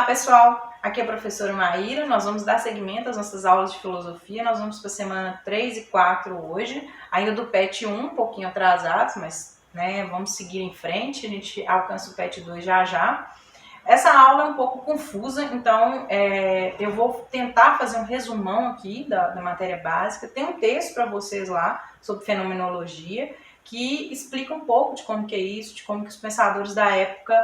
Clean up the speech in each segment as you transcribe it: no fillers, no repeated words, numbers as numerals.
pessoal, aqui é a professora Maíra, nós vamos dar seguimento às nossas aulas de filosofia, nós vamos para a semana 3 e 4 hoje, ainda do PET 1, um pouquinho atrasados, mas vamos seguir em frente, a gente alcança o PET 2 já já. Essa aula é um pouco confusa, então eu vou tentar fazer um resumão aqui da matéria básica. Tem um texto para vocês lá sobre fenomenologia, que explica um pouco de como que é isso, de como que os pensadores da época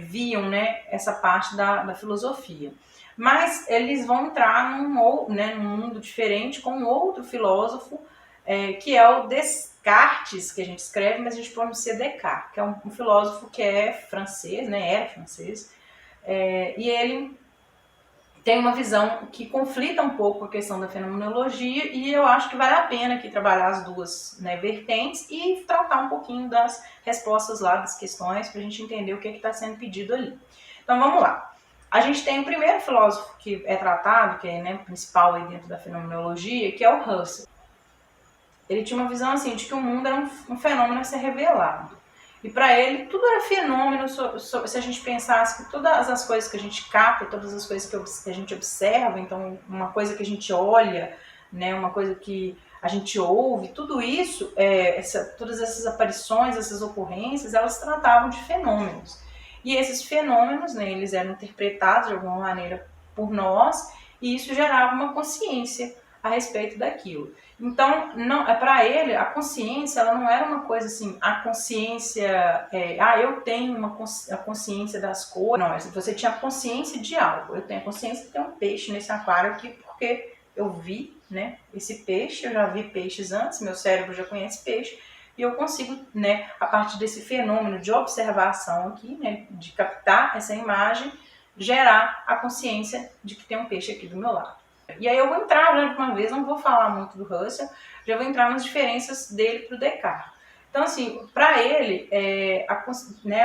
viam essa parte da filosofia. Mas eles vão entrar num mundo diferente com outro filósofo, que é o Descartes, que a gente escreve, mas a gente pronuncia Descartes, que é um filósofo que é francês, era francês, e ele tem uma visão que conflita um pouco com a questão da fenomenologia, e eu acho que vale a pena aqui trabalhar as duas vertentes e tratar um pouquinho das respostas lá, das questões, para a gente entender o que está sendo pedido ali. Então vamos lá. A gente tem o primeiro filósofo que é tratado, que é principal aí dentro da fenomenologia, que é o Russell. Ele tinha uma visão assim de que o mundo era um fenômeno a ser revelado. E para ele, tudo era fenômeno, se a gente pensasse que todas as coisas que a gente capta, todas as coisas que a gente observa, então uma coisa que a gente olha, uma coisa que a gente ouve, tudo isso, todas essas aparições, essas ocorrências, elas tratavam de fenômenos. E esses fenômenos, eles eram interpretados de alguma maneira por nós, e isso gerava uma consciência a respeito daquilo. Então, para ele, a consciência ela não era uma coisa assim, a consciência, eu tenho a consciência das coisas. Não, você tinha consciência de algo. Eu tenho a consciência de ter um peixe nesse aquário aqui, porque eu vi esse peixe, eu já vi peixes antes, meu cérebro já conhece peixe, e eu consigo, a partir desse fenômeno de observação aqui, de captar essa imagem, gerar a consciência de que tem um peixe aqui do meu lado. E aí eu vou entrar já de uma vez, não vou falar muito do Russell, já vou entrar nas diferenças dele para o Descartes. Então, assim, para ele, a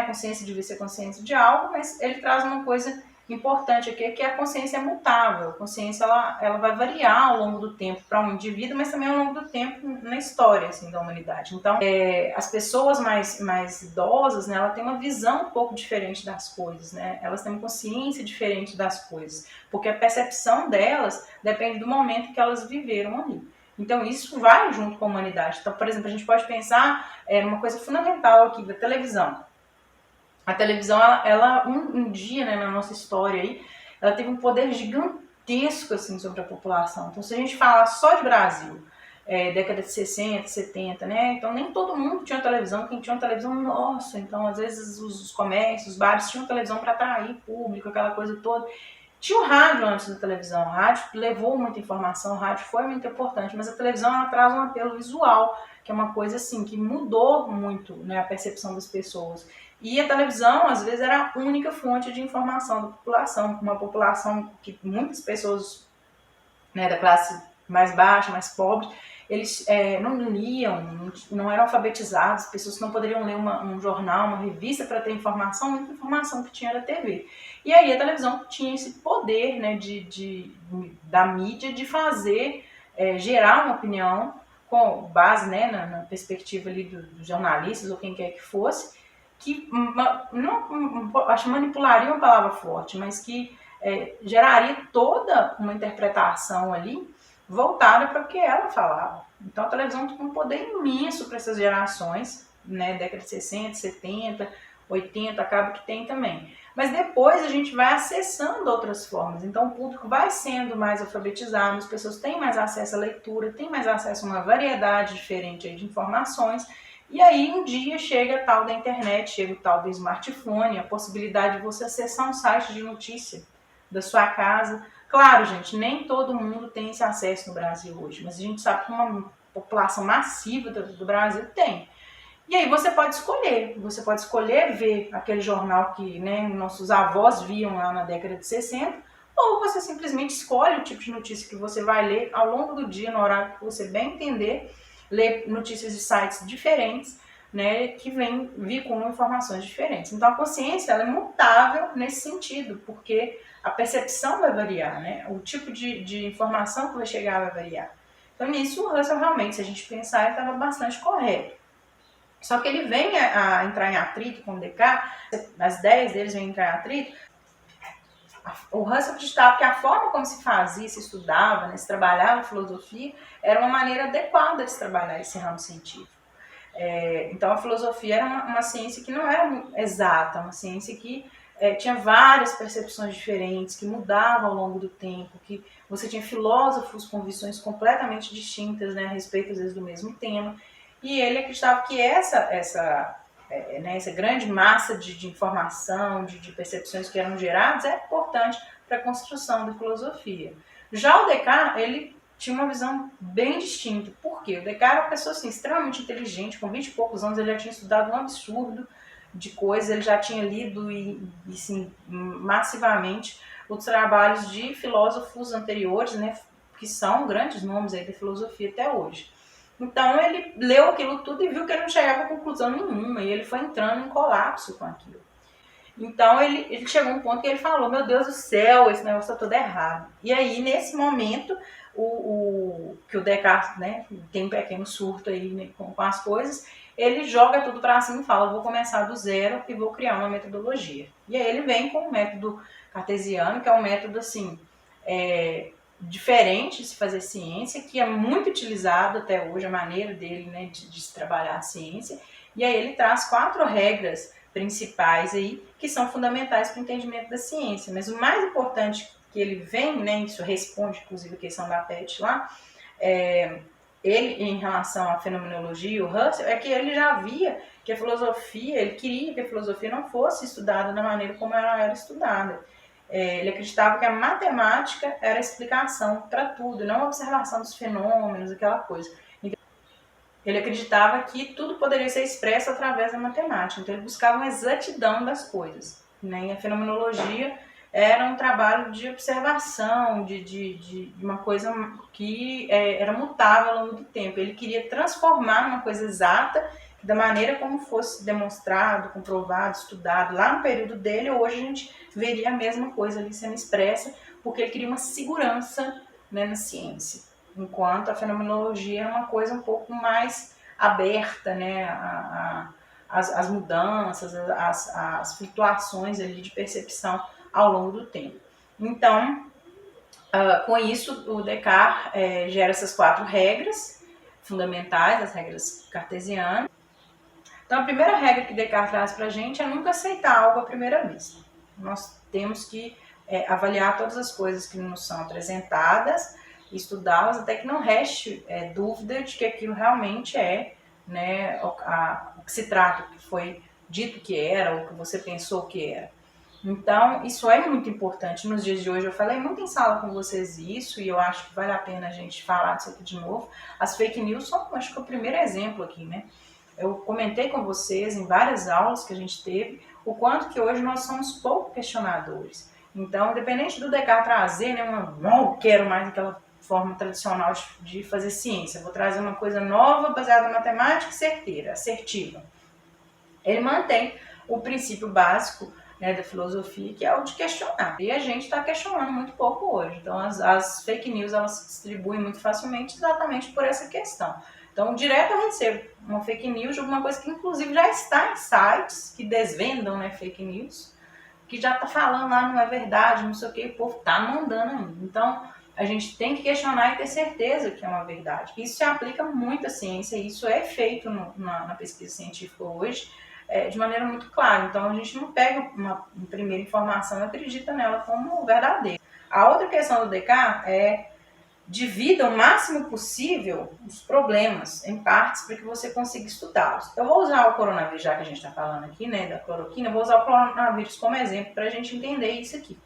consciência devia ser consciência de algo, mas ele traz uma coisa importante aqui, que a consciência é mutável. A consciência ela vai variar ao longo do tempo para um indivíduo, mas também ao longo do tempo na história assim, da humanidade. Então, as pessoas mais idosas, elas têm uma visão um pouco diferente das coisas, elas têm uma consciência diferente das coisas, porque a percepção delas depende do momento que elas viveram ali. Então, isso vai junto com a humanidade. Então, por exemplo, a gente pode pensar numa coisa fundamental aqui da televisão. A televisão, ela um dia, na nossa história aí, ela teve um poder gigantesco assim, sobre a população. Então, se a gente falar só de Brasil, década de 60, 70, então nem todo mundo tinha televisão. Quem tinha televisão, nossa, então às vezes os comércios, os bares tinham televisão para atrair público, aquela coisa toda. Tinha o rádio antes da televisão, o rádio levou muita informação, o rádio foi muito importante, mas a televisão ela traz um apelo visual, que é uma coisa assim, que mudou muito a percepção das pessoas. E a televisão, às vezes, era a única fonte de informação da população, uma população que muitas pessoas da classe mais baixa, mais pobre, eles não liam, não eram alfabetizados, pessoas que não poderiam ler um jornal, uma revista para ter informação, a única informação que tinha era a TV. E aí a televisão tinha esse poder da mídia de fazer, gerar uma opinião com base na perspectiva ali dos jornalistas ou quem quer que fosse, que acho que manipularia uma palavra forte, mas que geraria toda uma interpretação ali voltada para o que ela falava. Então a televisão tem um poder imenso para essas gerações, década de 60, 70, 80, acaba que tem também. Mas depois a gente vai acessando outras formas, então o público vai sendo mais alfabetizado, as pessoas têm mais acesso à leitura, têm mais acesso a uma variedade diferente aí de informações, e aí um dia chega a tal da internet, chega o tal do smartphone, a possibilidade de você acessar um site de notícia da sua casa. Claro, gente, nem todo mundo tem esse acesso no Brasil hoje, mas a gente sabe que uma população massiva do Brasil tem. E aí você pode escolher ver aquele jornal que nossos avós viam lá na década de 60, ou você simplesmente escolhe o tipo de notícia que você vai ler ao longo do dia, no horário que você bem entender, ler notícias de sites diferentes, que vêm com informações diferentes. Então a consciência ela é mutável nesse sentido, porque a percepção vai variar, o tipo de informação que vai chegar vai variar. Então nisso o Russell realmente, se a gente pensar, ele estava bastante correto. Só que ele vem a entrar em atrito com o Descartes, as ideias deles vêm entrar em atrito, O Russell acreditava que a forma como se fazia, se estudava, né, se trabalhava a filosofia, era uma maneira adequada de se trabalhar esse ramo científico. Então a filosofia era uma ciência que não era exata, uma ciência que tinha várias percepções diferentes, que mudavam ao longo do tempo, que você tinha filósofos com visões completamente distintas, né, a respeito às vezes do mesmo tema, e ele acreditava que essa grande massa de informação, de percepções que eram geradas é importante para a construção da filosofia. Já o Descartes, ele tinha uma visão bem distinta. Por quê? O Descartes era uma pessoa assim, extremamente inteligente, com 20 e poucos anos ele já tinha estudado um absurdo de coisas, ele já tinha lido assim, massivamente os trabalhos de filósofos anteriores, né, que são grandes nomes aí da filosofia até hoje. Então ele leu aquilo tudo e viu que ele não chegava a conclusão nenhuma, e ele foi entrando em colapso com aquilo. Então ele chegou a um ponto que ele falou, meu Deus do céu, esse negócio está todo errado. E aí, nesse momento, que o Descartes, né, tem um pequeno surto aí, né, com as coisas, ele joga tudo para cima e fala, vou começar do zero e vou criar uma metodologia. E aí ele vem com o método cartesiano, que é um método assim, diferente de se fazer ciência, que é muito utilizado até hoje, a maneira dele, né, de se trabalhar a ciência. E aí ele traz 4 regras principais aí, que são fundamentais para o entendimento da ciência. Mas o mais importante que ele vem, né, isso responde inclusive a questão da PET lá, ele em relação à fenomenologia, o Russell, é que ele já via que a filosofia, ele queria que a filosofia não fosse estudada da maneira como ela era estudada. Ele acreditava que a matemática era a explicação para tudo, não a observação dos fenômenos, aquela coisa. Ele acreditava que tudo poderia ser expresso através da matemática, então ele buscava uma exatidão das coisas, né? E a fenomenologia era um trabalho de observação, de uma coisa que era mutável ao longo do tempo. Ele queria transformar uma coisa exata, da maneira como fosse demonstrado, comprovado, estudado lá no período dele. Hoje a gente veria a mesma coisa ali sendo expressa, porque ele queria uma segurança, né, na ciência. Enquanto a fenomenologia é uma coisa um pouco mais aberta, né, as mudanças, as flutuações ali de percepção ao longo do tempo. Então, com isso, o Descartes gera essas 4 regras fundamentais, as regras cartesianas. Então, a primeira regra que Descartes traz para a gente é nunca aceitar algo à primeira vista. Nós temos que avaliar todas as coisas que nos são apresentadas, estudá-las até que não reste dúvida de que aquilo realmente é, né, o que se trata, o que foi dito que era, ou o que você pensou que era. Então, isso é muito importante nos dias de hoje. Eu falei muito em sala com vocês isso, e eu acho que vale a pena a gente falar disso aqui de novo. As fake news são, acho que, o primeiro exemplo aqui, né? Eu comentei com vocês em várias aulas que a gente teve, o quanto que hoje nós somos pouco questionadores. Então, independente do Descartes trazer, né, não quero mais aquela forma tradicional de fazer ciência, vou trazer uma coisa nova, baseada na matemática e certeira, assertiva. Ele mantém o princípio básico, né, da filosofia, que é o de questionar. E a gente está questionando muito pouco hoje. Então, as fake news, elas se distribuem muito facilmente exatamente por essa questão. Então, direto eu recebo uma fake news de alguma coisa que, inclusive, já está em sites que desvendam, né, fake news, que já está falando lá, não é verdade, não sei o que, o povo está mandando ainda. Então, a gente tem que questionar e ter certeza que é uma verdade. Isso se aplica muito à ciência, e isso é feito na pesquisa científica hoje, de maneira muito clara. Então, a gente não pega uma primeira informação e acredita nela como verdadeira. A outra questão do Descartes é: divida o máximo possível os problemas em partes para que você consiga estudá-los. Eu vou usar o coronavírus, já que a gente está falando aqui, né, da cloroquina, eu vou usar o coronavírus como exemplo para a gente entender isso aqui.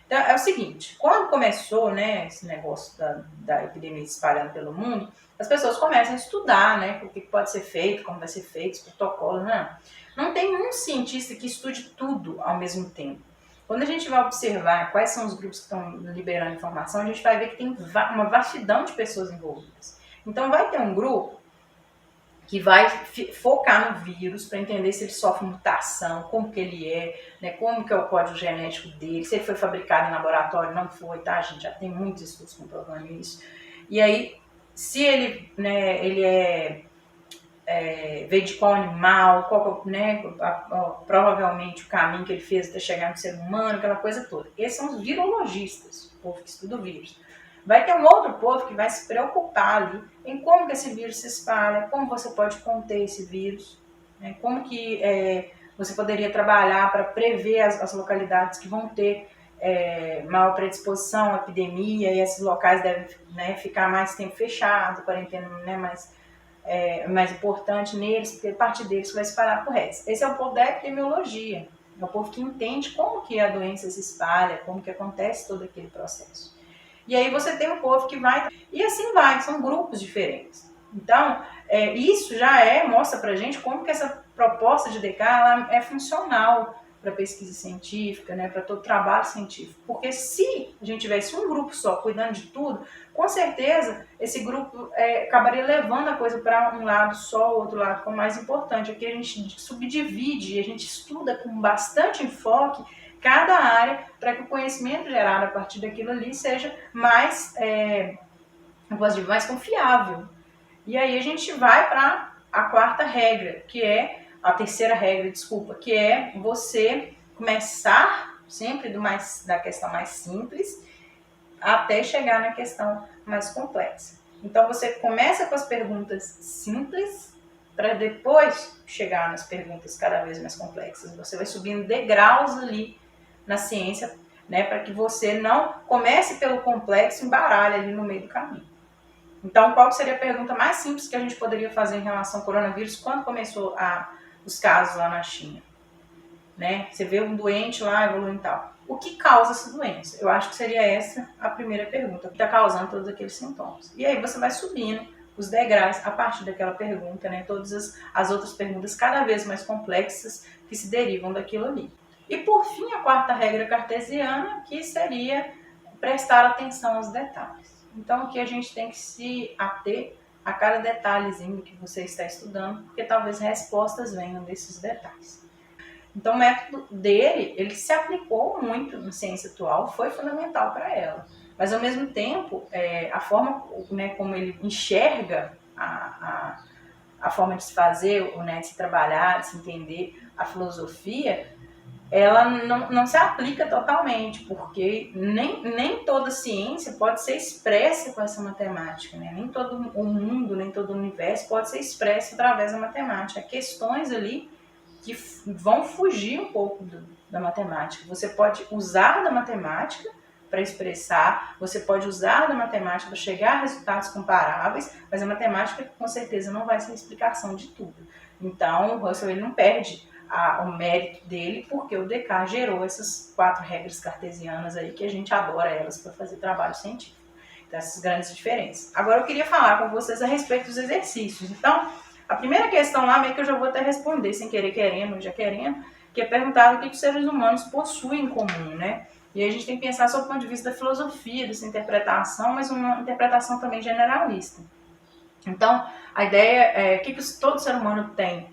Então, é o seguinte: quando começou, né, esse negócio da epidemia se espalhando pelo mundo, as pessoas começam a estudar, né, o que pode ser feito, como vai ser feito, os protocolos, né? Não tem um cientista que estude tudo ao mesmo tempo. Quando a gente vai observar quais são os grupos que estão liberando informação, a gente vai ver que tem uma vastidão de pessoas envolvidas. Então, vai ter um grupo que vai focar no vírus para entender se ele sofre mutação, como que ele é, né, como que é o código genético dele, se ele foi fabricado em laboratório, não foi, tá? A gente já tem muitos estudos comprovando isso. E aí, se ele, né, ele é veio de qual animal, né, provavelmente o caminho que ele fez até chegar no ser humano, aquela coisa toda. Esses são os virologistas, o povo que estuda o vírus. Vai ter um outro povo que vai se preocupar ali em como que esse vírus se espalha, como você pode conter esse vírus, né, como que você poderia trabalhar para prever as localidades que vão ter maior predisposição à epidemia, e esses locais devem, né, ficar mais tempo fechados, a quarentena não é mais importante neles, porque a partir deles vai espalhar para o resto. Esse é o povo da epidemiologia, é o povo que entende como que a doença se espalha, como que acontece todo aquele processo. E aí você tem um povo que vai, e assim vai, são grupos diferentes. Então, isso já mostra pra gente como que essa proposta de DK ela é funcional para pesquisa científica, né, para todo trabalho científico. Porque se a gente tivesse um grupo só cuidando de tudo, com certeza esse grupo acabaria levando a coisa para um lado só, o outro lado como mais importante. Aqui a gente subdivide, a gente estuda com bastante enfoque cada área para que o conhecimento gerado a partir daquilo ali seja mais confiável. E aí a gente vai para a quarta regra, que é a terceira regra, desculpa, que é você começar sempre da questão mais simples até chegar na questão mais complexa. Então você começa com as perguntas simples para depois chegar nas perguntas cada vez mais complexas. Você vai subindo degraus ali na ciência, né, para que você não comece pelo complexo e embaralhe ali no meio do caminho. Então, qual seria a pergunta mais simples que a gente poderia fazer em relação ao coronavírus quando começou os casos lá na China? Né? Você vê um doente lá evoluindo e tal. O que causa essa doença? Eu acho que seria essa a primeira pergunta, o que está causando todos aqueles sintomas. E aí você vai subindo os degraus a partir daquela pergunta, né? Todas as outras perguntas cada vez mais complexas que se derivam daquilo ali. E por fim, a quarta regra cartesiana, que seria prestar atenção aos detalhes. Então, aqui a gente tem que se ater a cada detalhezinho que você está estudando, porque talvez respostas venham desses detalhes. Então, o método dele, ele se aplicou muito na ciência atual, foi fundamental para ela. Mas, ao mesmo tempo, a forma, né, como ele enxerga a forma de se fazer, né, de se trabalhar, de se entender a filosofia, ela não se aplica totalmente, porque nem toda ciência pode ser expressa com essa matemática, né? Nem todo o mundo, nem todo o universo pode ser expresso através da matemática. Há questões ali que vão fugir um pouco da matemática. Você pode usar da matemática para expressar, você pode usar da matemática para chegar a resultados comparáveis, mas a matemática com certeza não vai ser a explicação de tudo. Então, o Russell ele não perde o mérito dele, porque o Descartes gerou essas 4 regras cartesianas aí, que a gente adora elas para fazer trabalho científico. Então, essas grandes diferenças. Agora, eu queria falar com vocês a respeito dos exercícios. Então, a primeira questão lá, meio que eu já vou até responder, sem querer querendo, já querendo, que é perguntar o que os seres humanos possuem em comum, né? E aí a gente tem que pensar sob o ponto de vista da filosofia, dessa interpretação, mas uma interpretação também generalista. Então, a ideia é o que todo ser humano tem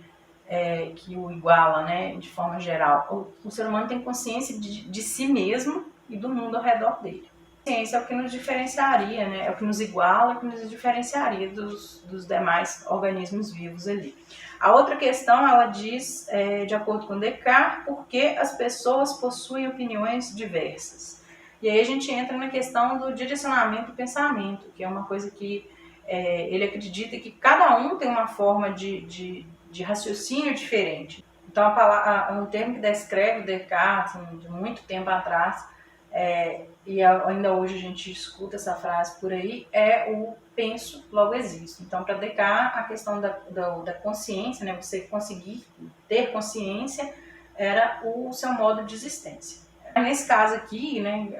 que o iguala, né, de forma geral. O ser humano tem consciência de si mesmo e do mundo ao redor dele. A ciência é o que nos diferenciaria, né, é o que nos iguala, é o que nos diferenciaria dos demais organismos vivos ali. A outra questão, ela diz, de acordo com Descartes, por que as pessoas possuem opiniões diversas. E aí a gente entra na questão do direcionamento do pensamento, que é uma coisa que ele acredita que cada um tem uma forma de raciocínio diferente. Então, um termo que descreve Descartes, assim, de muito tempo atrás, e ainda hoje a gente escuta essa frase por aí, é o penso, logo existo. Então, para Descartes, a questão da consciência, né, você conseguir ter consciência, era o seu modo de existência. Nesse caso aqui, né,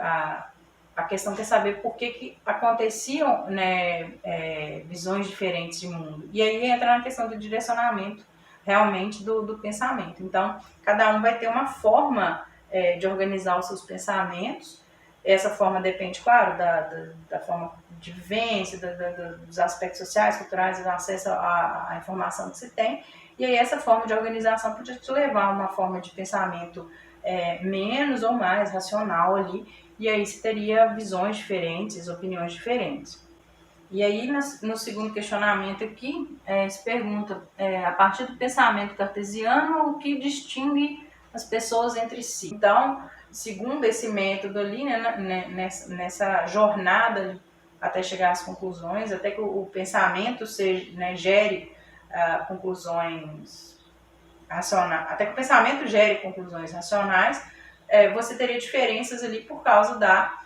a questão quer saber por que aconteciam, né, visões diferentes de mundo. E aí entra na questão do direcionamento realmente do pensamento. Então, cada um vai ter uma forma de organizar os seus pensamentos. Essa forma depende, claro, da forma de vivência, dos aspectos sociais, culturais, do acesso à informação que se tem. E aí essa forma de organização pode te levar a uma forma de pensamento menos ou mais racional ali, e aí você teria visões diferentes, opiniões diferentes. E aí, no segundo questionamento aqui, se pergunta, a partir do pensamento cartesiano, o que distingue as pessoas entre si? Então, segundo esse método ali, né, nessa jornada até chegar às conclusões, até que o pensamento seja, né, gere conclusões racionais, até que o pensamento gere conclusões racionais, você teria diferenças ali por causa da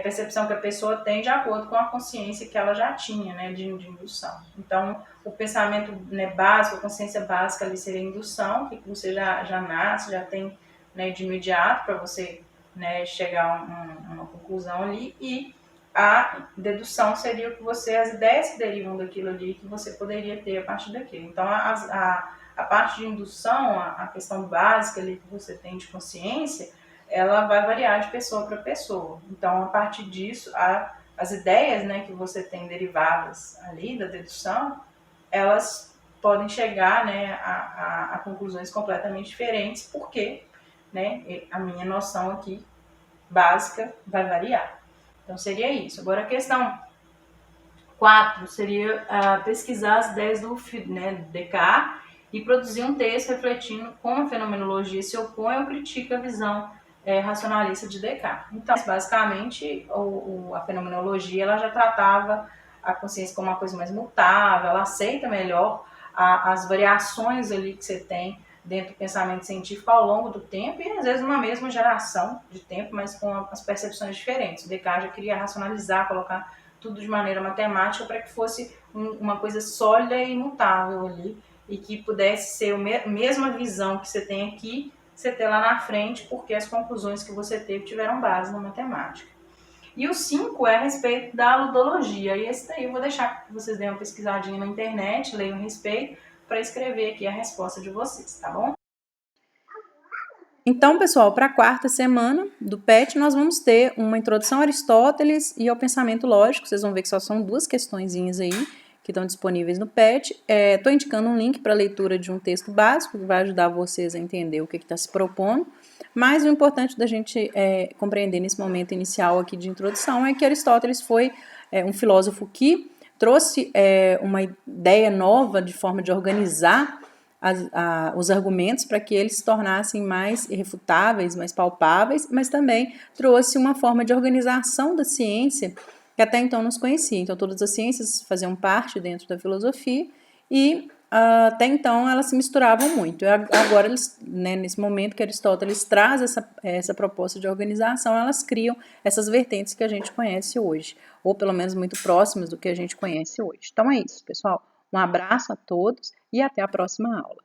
percepção que a pessoa tem de acordo com a consciência que ela já tinha, né, de indução. Então, o pensamento, né, básico, a consciência básica ali seria a indução, que você já nasce, já tem, né, de imediato para você, né, chegar a uma conclusão ali, e a dedução seria o que você, as ideias que derivam daquilo ali, que você poderia ter a partir daquilo. Então, a parte de indução, a questão básica ali que você tem de consciência, ela vai variar de pessoa para pessoa. Então, a partir disso, as ideias, né, que você tem derivadas ali da dedução, elas podem chegar, né, a conclusões completamente diferentes, porque, né, a minha noção aqui básica vai variar. Então, seria isso. Agora, a questão 4 seria pesquisar as ideias do, né, Descartes e produzir um texto refletindo como a fenomenologia se opõe ou critica a visão racionalista de Descartes. Então, basicamente, a fenomenologia ela já tratava a consciência como uma coisa mais mutável, ela aceita melhor as variações ali que você tem dentro do pensamento científico ao longo do tempo e às vezes numa mesma geração de tempo, mas com as percepções diferentes. O Descartes já queria racionalizar, colocar tudo de maneira matemática para que fosse uma coisa sólida e imutável ali e que pudesse ser a mesma visão que você tem aqui, você ter lá na frente, porque as conclusões que você teve tiveram base na matemática. E o 5 é a respeito da ludologia, e esse daí eu vou deixar que vocês deem uma pesquisadinha na internet, leiam a respeito, para escrever aqui a resposta de vocês, tá bom? Então, pessoal, para a quarta semana do PET, nós vamos ter uma introdução a Aristóteles e ao pensamento lógico. Vocês vão ver que só são 2 questõezinhas aí que estão disponíveis no PET. Estou indicando um link para a leitura de um texto básico que vai ajudar vocês a entender o que está se propondo. Mas o importante da gente compreender nesse momento inicial aqui de introdução é que Aristóteles foi um filósofo que trouxe uma ideia nova de forma de organizar os argumentos para que eles se tornassem mais irrefutáveis, mais palpáveis, mas também trouxe uma forma de organização da ciência que até então não se conhecia. Então, todas as ciências faziam parte dentro da filosofia e até então elas se misturavam muito. Agora, né, nesse momento que Aristóteles traz essa proposta de organização, elas criam essas vertentes que a gente conhece hoje, ou pelo menos muito próximas do que a gente conhece hoje. Então é isso, pessoal. Um abraço a todos e até a próxima aula.